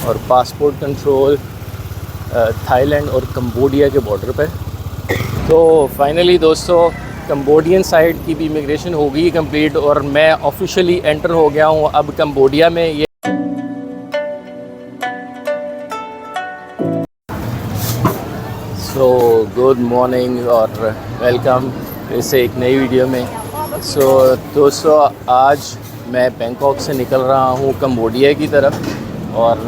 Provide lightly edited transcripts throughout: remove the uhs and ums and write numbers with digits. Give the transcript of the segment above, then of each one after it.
और passport control Thailand और Cambodia के बॉर्डर पे। तो फाइनली दोस्तों कंबोडियन साइड की भी इमिग्रेशन हो गई कंप्लीट और मैं ऑफिशियली एंटर हो गया हूँ अब कंबोडिया में। ये सो गुड मॉर्निंग और वेलकम फिर से एक नई वीडियो में। दोस्तों आज मैं बैंकॉक से निकल रहा हूँ कंबोडिया की तरफ और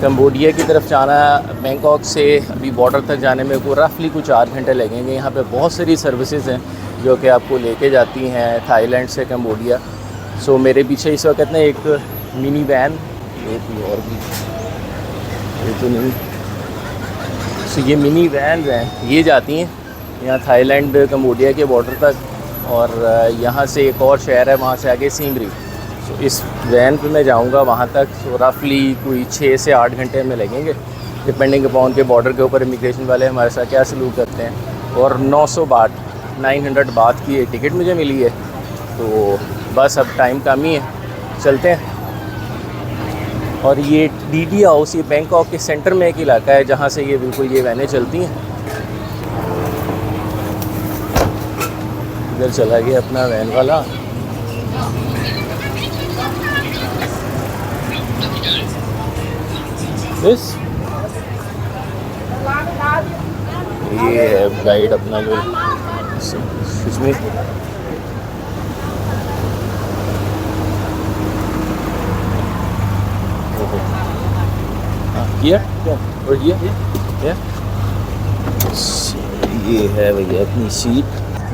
कंबोडिया की तरफ जाना बैंकॉक से अभी बॉर्डर तक जाने में को रफली कुछ 8 घंटे लगेंगे। यहाँ पे बहुत सारी सर्विसेज हैं जो कि आपको लेके जाती हैं थाईलैंड से कंबोडिया। मेरे पीछे इस वक्त ना एक मिनी वैन और भी ये तो नहीं ये मिनी वैन हैं ये जाती हैं यहाँ थाईलैंड कंबोडिया के बॉर्डर तक और यहाँ से एक और शहर है वहाँ से आगे सीम रीप। इस वैन पे मैं जाऊँगा वहाँ तक। रफली कोई 6 से 8 घंटे में लगेंगे डिपेंडिंग अपॉन के बॉर्डर के ऊपर इमिग्रेशन वाले हमारे साथ क्या सलूक करते हैं। और 900 बात 900 बात की टिकट मुझे मिली है। तो बस अब टाइम कम ही है, चलते हैं। और ये डीडी हाउस ये बैंकॉक के सेंटर में एक इलाका है जहाँ से ये बिल्कुल ये वैनें चलती हैं। इधर चला गया अपना वैन वाला। बस ये है गाइड अपना जो इसमें किया क्या और ये है भैया अपनी सीट।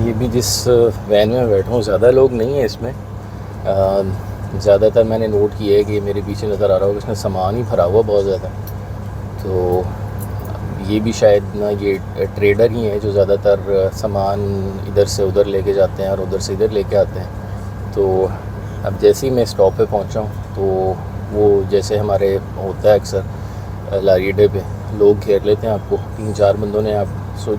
ये भी जिस वैन में बैठा हूँ ज़्यादा लोग नहीं है इसमें। ज़्यादातर मैंने नोट किया है कि मेरे पीछे नज़र आ रहा होगा इसमें सामान ही भरा हुआ बहुत ज़्यादा। तो ये भी शायद ना ये ट्रेडर ही हैं जो ज़्यादातर सामान इधर से उधर लेके जाते हैं और उधर से इधर लेके आते हैं। तो अब जैसे ही मैं स्टॉप पे पहुंचा हूँ तो वो जैसे हमारे होता है अक्सर लारी अड्डे पे लोग घेर लेते हैं आपको 3-4 बंदों ने। आप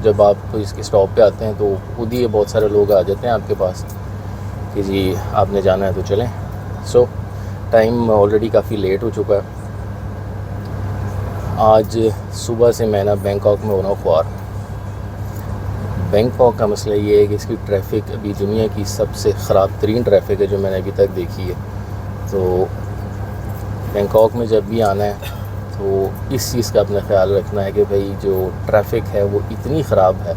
जब आप इसके स्टॉप पे आते हैं तो खुद ही बहुत सारे लोग आ जाते हैं आपके पास कि जी आपने जाना है तो चलें। टाइम ऑलरेडी काफ़ी लेट हो चुका है। आज सुबह से मैं ना बैंकॉक में होना ख्वार। बैंकॉक का मसला ये है कि इसकी ट्रैफिक अभी दुनिया की सबसे ख़राब तरीन ट्रैफिक है जो मैंने अभी तक देखी है। तो बैंकॉक में जब भी आना है तो इस चीज़ का अपना ख्याल रखना है कि भाई जो ट्रैफिक है वो इतनी ख़राब है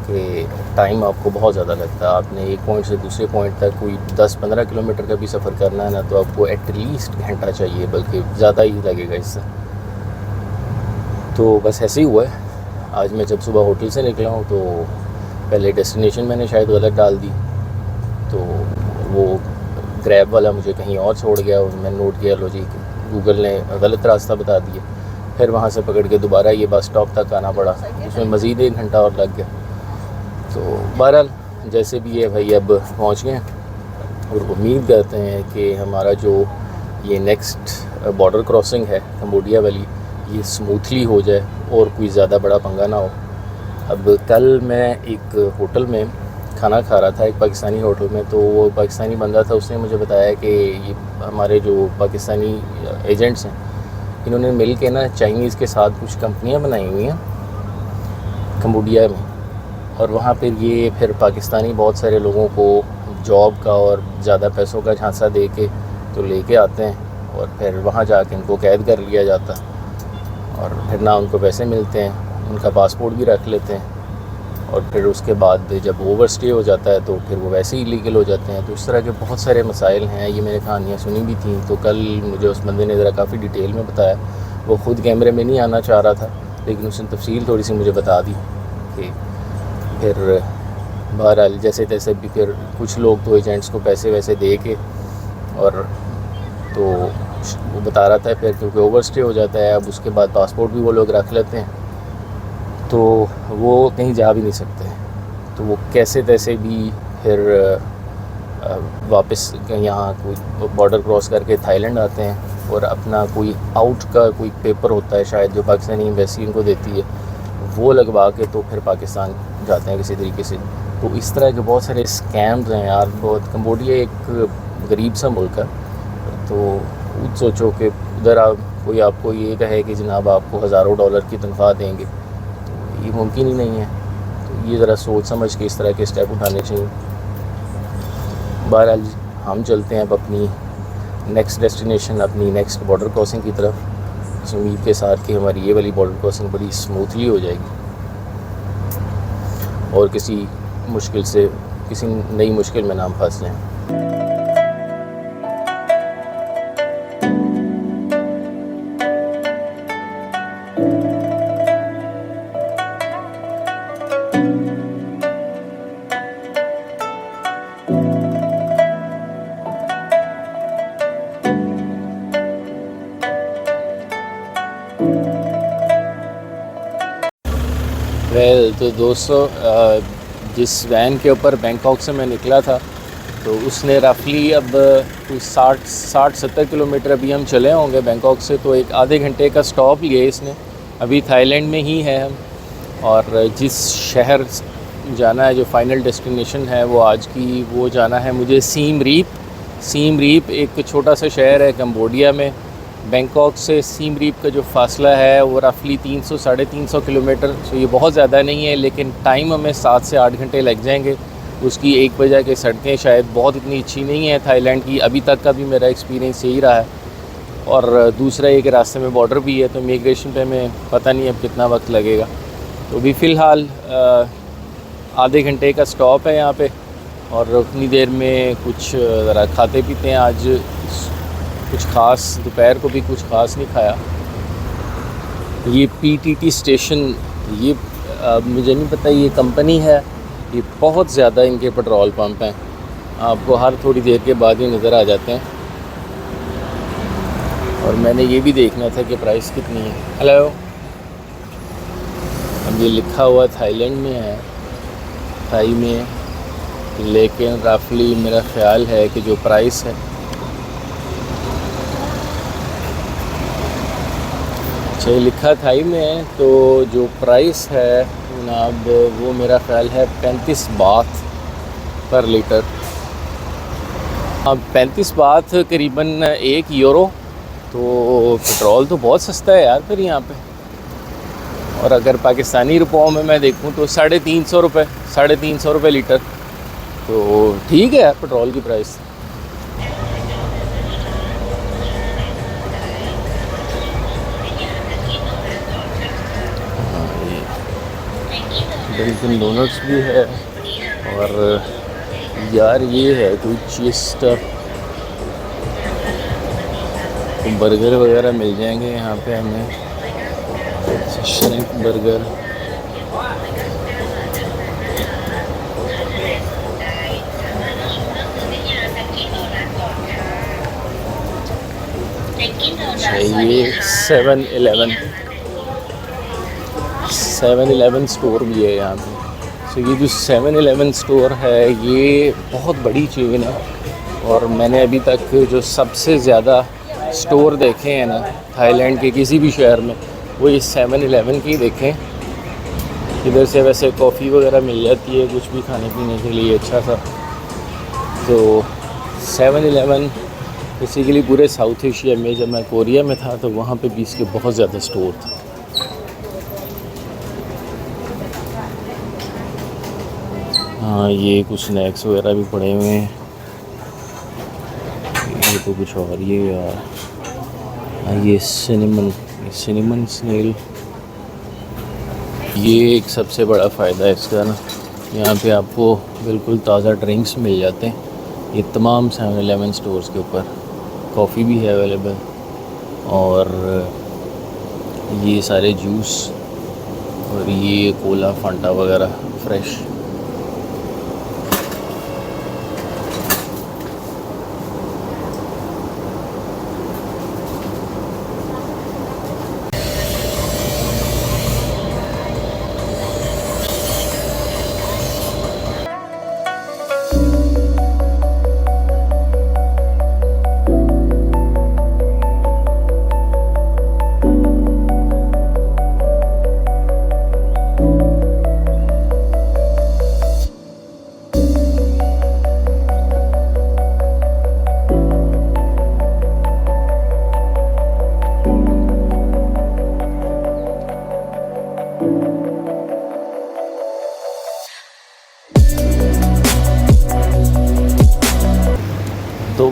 कि टाइम आपको बहुत ज़्यादा लगता है। आपने एक पॉइंट से दूसरे पॉइंट तक कोई 10-15 किलोमीटर का भी सफ़र करना है ना तो आपको एटलीस्ट घंटा चाहिए, बल्कि ज़्यादा ही लगेगा इससे। तो बस ऐसे ही हुआ है। आज मैं जब सुबह होटल से निकला हूँ तो पहले डेस्टिनेशन मैंने शायद गलत डाल दी तो वो ग्रैब वाला मुझे कहीं और छोड़ गया। मैंने नोट किया लो जी गूगल ने गलत रास्ता बता दिया। फिर वहाँ से पकड़ के दोबारा ये बस स्टॉप तक आना पड़ा, उसमें मज़ीद 1 घंटा और लग गया। तो बहरहाल जैसे भी है भाई अब पहुँच गए और उम्मीद करते हैं कि हमारा जो ये नेक्स्ट बॉर्डर क्रॉसिंग है कंबोडिया वाली ये स्मूथली हो जाए और कोई ज़्यादा बड़ा पंगा ना हो। अब कल मैं एक होटल में खाना खा रहा था, एक पाकिस्तानी होटल में। तो वो पाकिस्तानी बंदा था, उसने मुझे बताया कि ये हमारे जो पाकिस्तानी एजेंट्स हैं इन्होंने मिल के ना चाइनीज़ के साथ कुछ कंपनियां बनाई हुई हैं कंबोडिया में। और वहाँ पर ये फिर पाकिस्तानी बहुत सारे लोगों को जॉब का और ज़्यादा पैसों का झांसा दे के तो लेके आते हैं और फिर वहाँ जाके इनको कैद कर लिया जाता और फिर ना उनको पैसे मिलते हैं, उनका पासपोर्ट भी रख लेते हैं और फिर उसके बाद जब ओवर स्टे हो जाता है तो फिर वो वैसे ही लीगल हो जाते हैं। तो इस तरह के बहुत सारे मसाइल हैं। ये मैंने कहानियाँ सुनी भी थी। तो कल मुझे उस बंदे ने ज़रा काफ़ी डिटेल में बताया। वो ख़ुद कैमरे में नहीं आना चाह रहा था लेकिन उसने तफसील थोड़ी सी मुझे बता दी कि फिर बहरहाल जैसे तैसे भी फिर कुछ लोग तो एजेंट्स को पैसे वैसे दे के और तो वो बता रहा था फिर क्योंकि ओवर स्टे हो जाता है अब उसके बाद पासपोर्ट भी वो लोग रख लेते हैं तो वो कहीं जा भी नहीं सकते। तो वो कैसे तैसे भी फिर वापस यहाँ कोई बॉर्डर क्रॉस करके थाईलैंड आते हैं और अपना कोई आउट का कोई पेपर होता है शायद जो पाकिस्तानी एम्बेसी इनको देती है वो लगवा के तो फिर पाकिस्तान जाते हैं किसी तरीके से। तो इस तरह के बहुत सारे स्कैम्स हैं यार। बहुत कंबोडिया एक गरीब सा मुल्क है तो सोचो कि उधर आप कोई आपको ये कहे कि जनाब आपको हज़ारों डॉलर की तनख्वाह देंगे, तो ये मुमकिन ही नहीं है। तो ये ज़रा सोच समझ के इस तरह के स्टेप उठाने चाहिए। बहरहाल हम चलते हैं अब अपनी नेक्स्ट डेस्टिनेशन, अपनी नेक्स्ट बॉर्डर क्रॉसिंग की तरफ, इस उम्मीद के साथ कि हमारी ये वाली बॉर्डर क्रॉसिंग बड़ी स्मूथली हो जाएगी और किसी नई मुश्किल में ना हम फंस जाएँ। तो दोस्तों, जिस वैन के ऊपर बैंकॉक से मैं निकला था तो उसने रफली अब कुछ 60-70 किलोमीटर अभी हम चले होंगे बैंकॉक से। तो एक आधे घंटे का स्टॉप लिया इसने। अभी थाईलैंड में ही है हम, और जिस शहर जाना है, जो फाइनल डेस्टिनेशन है वो आज की, वो जाना है मुझे सीम रीप एक छोटा सा शहर है कंबोडिया में। बैंकॉक से सीम रीप का जो फासला है वो रफली 300-350 किलोमीटर। तो ये बहुत ज़्यादा नहीं है, लेकिन टाइम हमें 7 से 8 घंटे लग जाएंगे। उसकी एक वजह के सड़कें शायद बहुत इतनी अच्छी नहीं है थाईलैंड की, अभी तक का भी मेरा एक्सपीरियंस यही रहा है। और दूसरा एक रास्ते में बॉर्डर भी है, तो इमिग्रेशन पे हमें पता नहीं अब कितना वक्त लगेगा। तो अभी फ़िलहाल आधे घंटे का स्टॉप है यहाँ पे, और उतनी देर में कुछ ज़रा खाते पीते हैं। आज कुछ ख़ास, दोपहर को भी कुछ ख़ास नहीं खाया। ये PTT स्टेशन, ये मुझे नहीं पता ये कंपनी है, ये बहुत ज़्यादा इनके पेट्रोल पंप हैं, आपको हर थोड़ी देर के बाद ही नज़र आ जाते हैं। और मैंने ये भी देखना था कि प्राइस कितनी है। हेलो, अब ये लिखा हुआ थाईलैंड में है, थाई में, लेकिन रफली मेरा ख़्याल है कि जो प्राइस है, ये लिखा थाई में है, तो जो प्राइस है जनाब वो मेरा ख्याल है 35 बात पर लीटर। अब 35 बात करीबन 1 यूरो। तो पेट्रोल तो बहुत सस्ता है यार फिर यहाँ पे। और अगर पाकिस्तानी रुपयों में मैं देखूँ तो 350 रुपये लीटर। तो ठीक है यार पेट्रोल की प्राइस। डंकिन डोनट्स भी है, और यार ये है कोई चीज़ स्टफ, बर्गर वगैरह मिल जाएंगे यहाँ पे हमें, श्रिम्प बर्गर। ये 7-Eleven स्टोर भी है यहाँ पे। तो ये जो 7-Eleven स्टोर है ये बहुत बड़ी चेन है, और मैंने अभी तक जो सबसे ज़्यादा स्टोर देखे हैं ना थाईलैंड के किसी भी शहर में, वो ये 7-Eleven के ही देखें। इधर से वैसे कॉफ़ी वगैरह मिल जाती है, कुछ भी खाने पीने के लिए अच्छा सा। तो 7-Eleven बेसिकली पूरे साउथ एशिया में, जब मैं कोरिया में था तो वहाँ पे भी इसके बहुत ज़्यादा स्टोर थे। हाँ, ये कुछ स्नैक्स वगैरह भी पड़े हुए हैं। ये तो कुछ और, ये यार, हाँ ये सिनेमन स्नेल। ये एक सबसे बड़ा फ़ायदा है इसका ना, यहाँ पे आपको बिल्कुल ताज़ा ड्रिंक्स मिल जाते हैं। ये तमाम 7-Eleven स्टोर्स के ऊपर कॉफ़ी भी है अवेलेबल, और ये सारे जूस, और ये कोला फांटा वगैरह फ्रेश।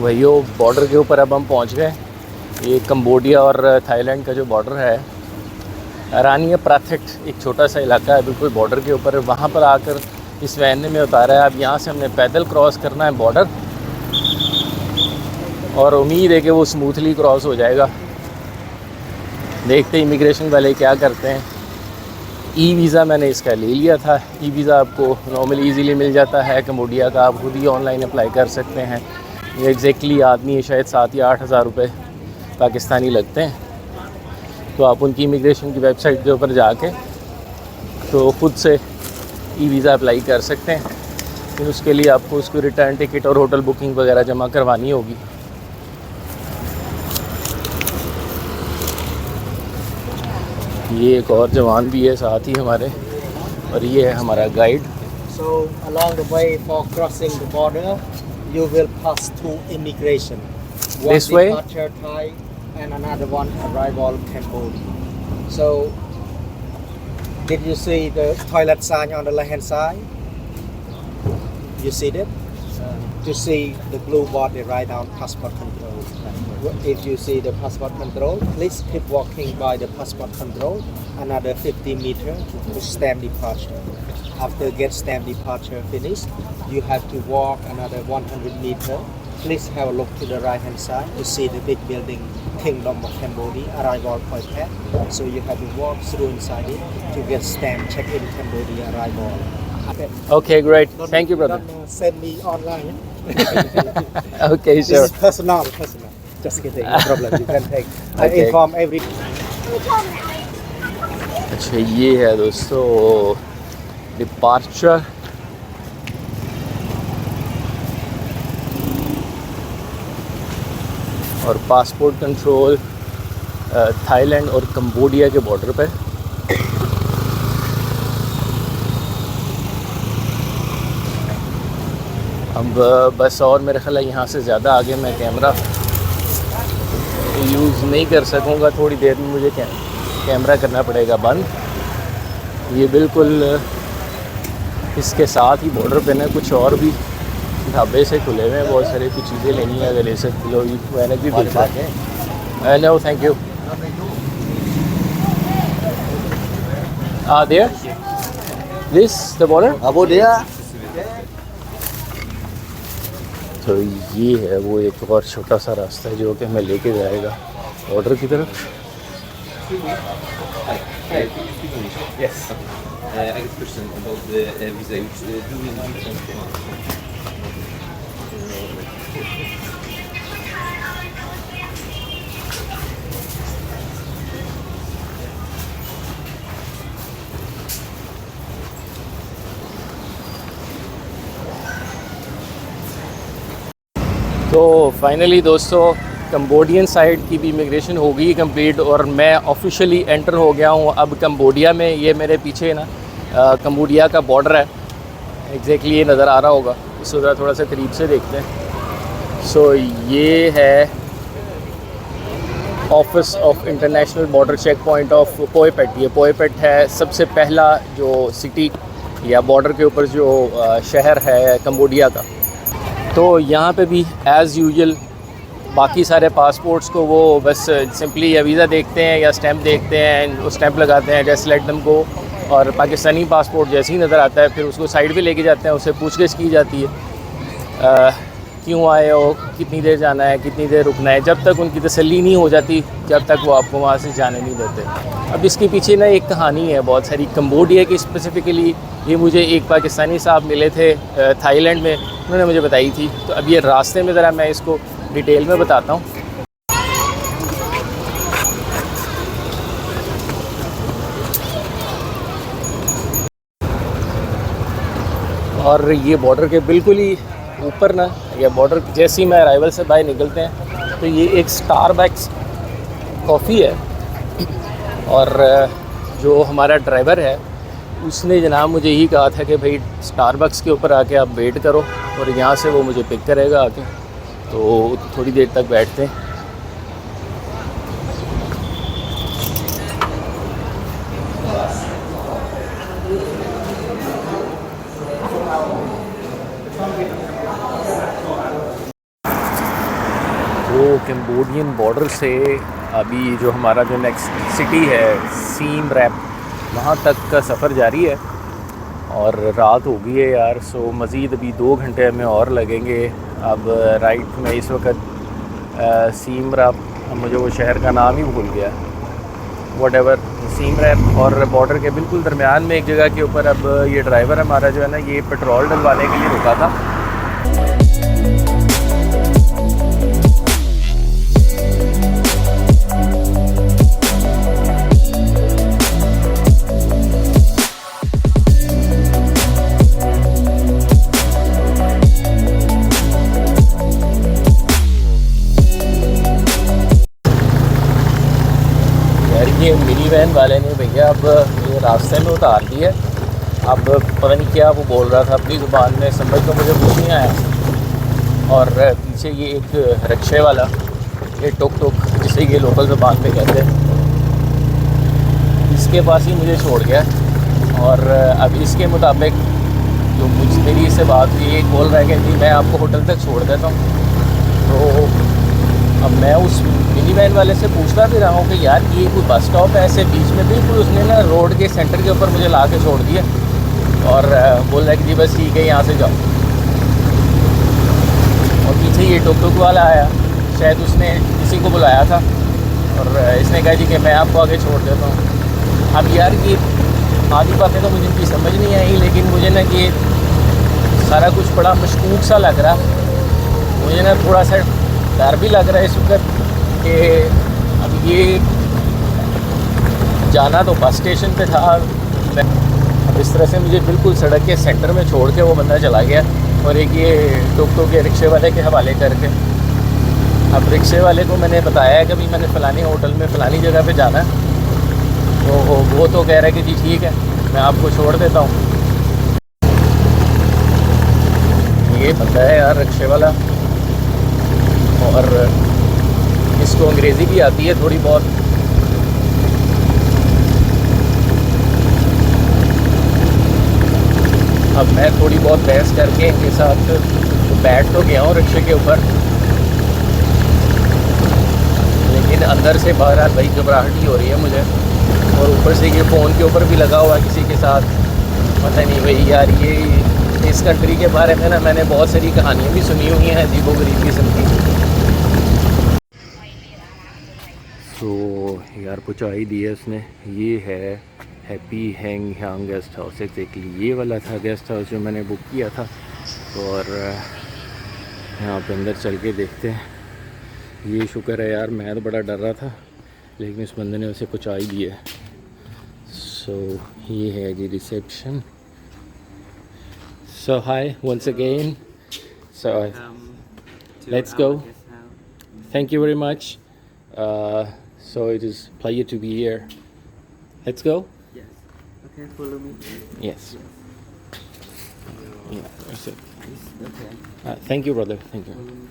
वही बॉर्डर के ऊपर अब हम पहुंच गए। ये कंबोडिया और थाईलैंड का जो बॉर्डर है, रानिया प्राथिट एक छोटा सा इलाका है बिल्कुल बॉर्डर के ऊपर। वहाँ पर आकर इस वैन ने में उतारा है। अब यहाँ से हमने पैदल क्रॉस करना है बॉर्डर, और उम्मीद है कि वो स्मूथली क्रॉस हो जाएगा। देखते इमिग्रेशन वाले क्या करते हैं। ई वीज़ा मैंने इसका ले लिया था। ई वीज़ा आपको नॉर्मली इजीली मिल जाता है कंबोडिया का, आप खुद ही ऑनलाइन अप्लाई कर सकते हैं। ये एग्जैक्टली आदमी शायद 7 या 8 हज़ार रुपये पाकिस्तानी लगते हैं। तो आप उनकी इमिग्रेशन की वेबसाइट के ऊपर जाके तो ख़ुद से ई वीज़ा अप्लाई कर सकते हैं। लेकिन उसके लिए आपको उसको रिटर्न टिकट और होटल बुकिंग वगैरह जमा करवानी होगी। ये एक और जवान भी है साथ ही हमारे, और ये है हमारा guide. So along the way for crossing the border, you will pass two immigration. One This way? departure Thai and another one arrival Cambodia. So did you see the toilet sign on the left hand side? You see that? To see the blue board they write down passport control. If you see the passport control, please keep walking by the passport control another 50 meters to stamp departure. After get stamp departure finished, you have to walk another 100 meters. Please have a look to the right hand side to see the big building Kingdom of Cambodia arrival point at. So you have to walk through inside it to get stamp check in Cambodia arrival. Okay, great. Thank you, brother. Don't send me online. Okay, This sure. is personal. Just kidding, no problem. You can take. I Okay. inform every. अच्छा, ये है दोस्तों departure. और passport control Thailand और Cambodia के border पे। अब बस और मेरे ख्याल है यहाँ से ज़्यादा आगे मैं कैमरा यूज़ नहीं कर सकूँगा। थोड़ी देर में मुझे कैमरा करना पड़ेगा बंद। ये बिल्कुल इसके साथ ही बॉर्डर पे ना कुछ और भी ढाबे से खुले हुए हैं। बहुत सारी कुछ चीज़ें लेनी है, अगर ले सकते लो। मैंने भी देखा है। No thank you. There this the border Abu dia. तो ये है वो एक और छोटा सा रास्ता है जो कि हमें लेके जाएगा बॉर्डर की तरफ। Yes. I got a question about the visa. Do we need तो फाइनली दोस्तों कंबोडियन साइड की भी इमिग्रेशन हो गई कंप्लीट, और मैं ऑफिशियली एंटर हो गया हूँ अब कंबोडिया में। ये मेरे पीछे ना कंबोडिया का बॉर्डर है, एग्जैक्टली ये नज़र आ रहा होगा। इसको ज़रा थोड़ा सा करीब से देखते हैं। सो ये है office of international border check point of Poipet. ये पोएपेट है सबसे पहला जो सिटी या बॉर्डर के ऊपर जो शहर है कंबोडिया का। तो यहाँ पे भी एज़ यूजुअल बाकी सारे पासपोर्ट्स को वो बस सिंपली या वीज़ा देखते हैं या स्टैंप देखते हैं, वो स्टैंप लगाते हैं जैसे लेट देम गो। और पाकिस्तानी पासपोर्ट जैसे ही नज़र आता है फिर उसको साइड पे लेके जाते हैं, उससे पूछगिछ की जाती है क्यों आए हो, कितनी देर जाना है, कितनी देर रुकना है। जब तक उनकी तसल्ली नहीं हो जाती जब तक वो आपको वहाँ से जाने नहीं देते। अब इसके पीछे ना एक कहानी है बहुत सारी कंबोडिया की स्पेसिफ़िकली। ये मुझे एक पाकिस्तानी साहब मिले थे थाईलैंड में, उन्होंने मुझे बताई थी। तो अब ये रास्ते में ज़रा मैं इसको डिटेल में बताता हूँ। और ये बॉर्डर के बिल्कुल ही ऊपर ना, या बॉर्डर जैसे ही मैं अराइवल से बाहर निकलते हैं तो ये एक स्टारबक्स कॉफ़ी है। और जो हमारा ड्राइवर है उसने जनाब मुझे यही कहा था कि भाई स्टारबक्स के ऊपर आके आप वेट करो और यहाँ से वो मुझे पिक करेगा आके। तो थोड़ी देर तक बैठते हैं। कैम्बोडियन बॉर्डर से अभी जो हमारा जो नेक्स्ट सिटी है सीम रैप, वहाँ तक का सफ़र जारी है और रात हो गई है यार। सो मज़ीद अभी 2 घंटे हमें और लगेंगे। अब राइट में इस वक्त सीम रैप, मुझे वो शहर का नाम ही भूल गया, व्हाटएवर, सीम रैप और बॉर्डर के बिल्कुल दरमियान में एक जगह के ऊपर अब ये ड्राइवर हमारा जो है ना, ये पेट्रोल डलवाने के लिए रुका था। ये मिनी वैन वाले ने भैया अब ये रास्ते में उतार दिया। अब पता नहीं क्या वो बोल रहा था अपनी ज़ुबान में, समझ तो मुझे कुछ नहीं आया। और पीछे ये एक रिक्शे वाला, ये टुक टुक जिसे ये लोकल ज़ुबान पे कहते हैं, इसके पास ही मुझे छोड़ गया। और अब इसके मुताबिक जो मेरी इससे बात हुई, ये बोल रहा है कि मैं आपको होटल तक छोड़ देता हूँ। तो अब मैं उस मिनी वैन वाले से पूछता भी रहा हूँ कि यार ये कोई बस स्टॉप है ऐसे बीच में? बिल्कुल उसने ना रोड के सेंटर के ऊपर मुझे ला के छोड़ दिया और बोल रहा है कि जी बस ठीक है यहाँ से जाओ। और पीछे ये टुक टुक वाला आया, शायद उसने किसी को बुलाया था और इसने कहा जी कि मैं आपको आगे छोड़ देता हूँ। अब यार ये आधी बातें तो मुझे इनकी समझ नहीं आई, लेकिन मुझे ना ये सारा कुछ बड़ा मशकूक सा लग रहा। मुझे ना थोड़ा सा डर भी लग रहा है इस वक्त कि अब ये जाना तो बस स्टेशन पे था, अब इस तरह से मुझे बिल्कुल सड़क के सेंटर में छोड़ के वो बंदा चला गया। और एक ये टुक टुक के रिक्शे वाले के हवाले करके, अब रिक्शे वाले को मैंने बताया कि भाई मैंने फ़लानी होटल में फ़लानी जगह पे जाना है, तो वो तो कह रहा है कि जी ठीक है मैं आपको छोड़ देता हूँ। ये बंदा है यार रिक्शे वाला, और इसको अंग्रेज़ी भी आती है थोड़ी बहुत। अब मैं थोड़ी बहुत बहस करके इनके साथ तो बैठ तो गया हूँ रिक्शे के ऊपर, लेकिन अंदर से बहरहाल भाई घबराहट ही हो रही है मुझे। और ऊपर से ये फ़ोन के ऊपर भी लगा हुआ है किसी के साथ, पता नहीं भाई यार। ये इस कंट्री के बारे में ना मैंने बहुत सारी कहानियाँ भी सुनी हुई हैं अजीबोगरीब किस्म की। तो यार पहुँचा ही दिया उसने। ये है happy hang hang guest house, exactly ये वाला था गेस्ट हाउस जो मैंने बुक किया था। और यहाँ पे अंदर चल के देखते हैं। ये शुक्र है यार, मैं तो बड़ा डर रहा था, लेकिन इस बंदे ने उसे पहुँचा ही दिया। सो ये है जी reception. So hi once again, so let's go, thank you very much. So it is a pleasure to be here. Let's go. Yes. Okay, follow me. Yes. Yeah, that's it. Okay. Thank you, brother. Thank you. Follow me.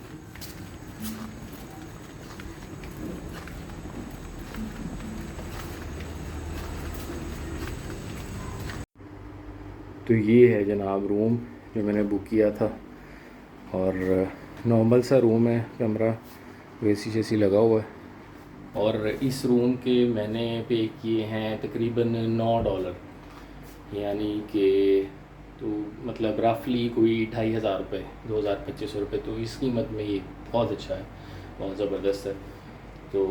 तो ये है जनाब room जो मैंने book किया था, और normal सा रूम है, कमरा एसी शेसी लगा हुआ है। और इस रूम के मैंने पे किए हैं तकरीबन $9, यानी कि तो मतलब रफली कोई 2500 रुपये, 2500 रुपये। तो इस कीमत में ये बहुत अच्छा है, बहुत ज़बरदस्त है। तो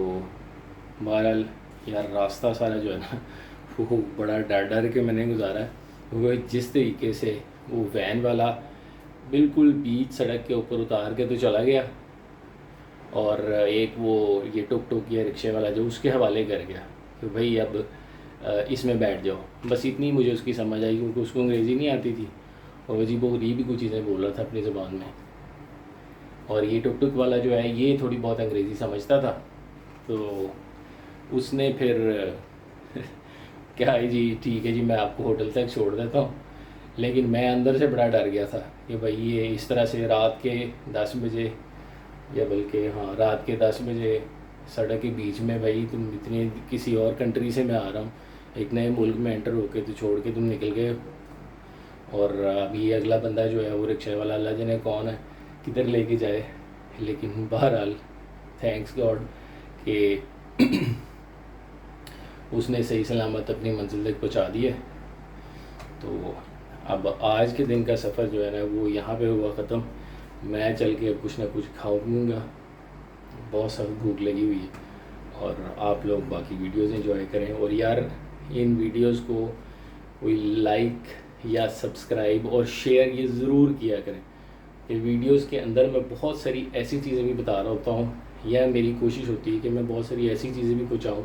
बहरहाल यार रास्ता सारा जो है ना वो बड़ा डर डर के मैंने गुजारा है। वो जिस तरीके से वो वैन वाला बिल्कुल बीच सड़क के ऊपर उतार के तो चला गया, और एक वो ये टुक टुक या रिक्शे वाला जो उसके हवाले कर गया कि भाई अब इसमें बैठ जाओ। बस इतनी मुझे उसकी समझ आई, क्योंकि उसको अंग्रेज़ी नहीं आती थी और अजीब गरीब भी कुछ चीज़ें बोल रहा था अपनी ज़बान में। और ये टुक टुक वाला जो है ये थोड़ी बहुत अंग्रेज़ी समझता था, तो उसने फिर क्या है जी ठीक है जी मैं आपको होटल तक छोड़ देता हूँ। लेकिन मैं अंदर से बड़ा डर गया था कि भाई ये इस तरह से रात के 10 बजे, या बल्कि हाँ रात के 10 बजे सड़क के बीच में, भाई तुम इतने किसी और कंट्री से मैं आ रहा हूँ, एक नए मुल्क में एंटर होके तो छोड़ के तुम निकल गए। और अभी अगला बंदा जो है वो रिक्शे वाला, अल्लाह जाने कौन है, किधर लेके जाए। लेकिन बहरहाल थैंक्स गॉड कि उसने सही सलामत अपनी मंजिल तक पहुँचा दिया। तो अब आज के दिन का सफ़र जो है ना वो यहाँ पे हुआ ख़त्म। मैं चल के अब कुछ ना कुछ खाऊंगा, बहुत सख्त भूख लगी हुई है। और आप लोग बाकी वीडियोस एंजॉय करें। और यार इन वीडियोस को कोई लाइक या सब्सक्राइब और शेयर ये ज़रूर किया करें। ये वीडियोस के अंदर मैं बहुत सारी ऐसी चीज़ें भी बता रहा होता हूँ, या मेरी कोशिश होती है कि मैं बहुत सारी ऐसी चीज़ें भी पहुँचाऊँ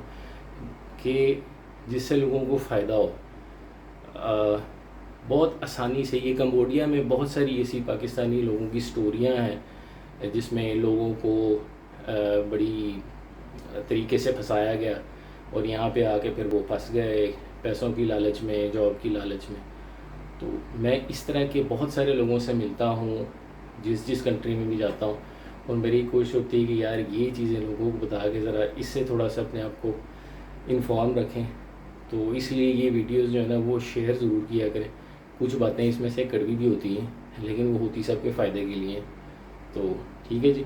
कि जिससे लोगों को फ़ायदा हो। बहुत आसानी से ये कंबोडिया में बहुत सारी ऐसी पाकिस्तानी लोगों की स्टोरियाँ हैं जिसमें लोगों को बड़ी तरीके से फंसाया गया और यहाँ पे आके फिर वो फंस गए पैसों की लालच में, जॉब की लालच में। तो मैं इस तरह के बहुत सारे लोगों से मिलता हूँ जिस कंट्री में भी जाता हूँ, और मेरी कोशिश होती है कि यार ये चीज़ें लोगों को बता के ज़रा इससे थोड़ा सा अपने आप को इन्फॉर्म रखें। तो इसलिए ये वीडियोस जो है ना वो शेयर ज़रूर किया करें। कुछ बातें इसमें से कड़वी भी होती हैं लेकिन वो होती सबके फ़ायदे के लिए। तो ठीक है जी।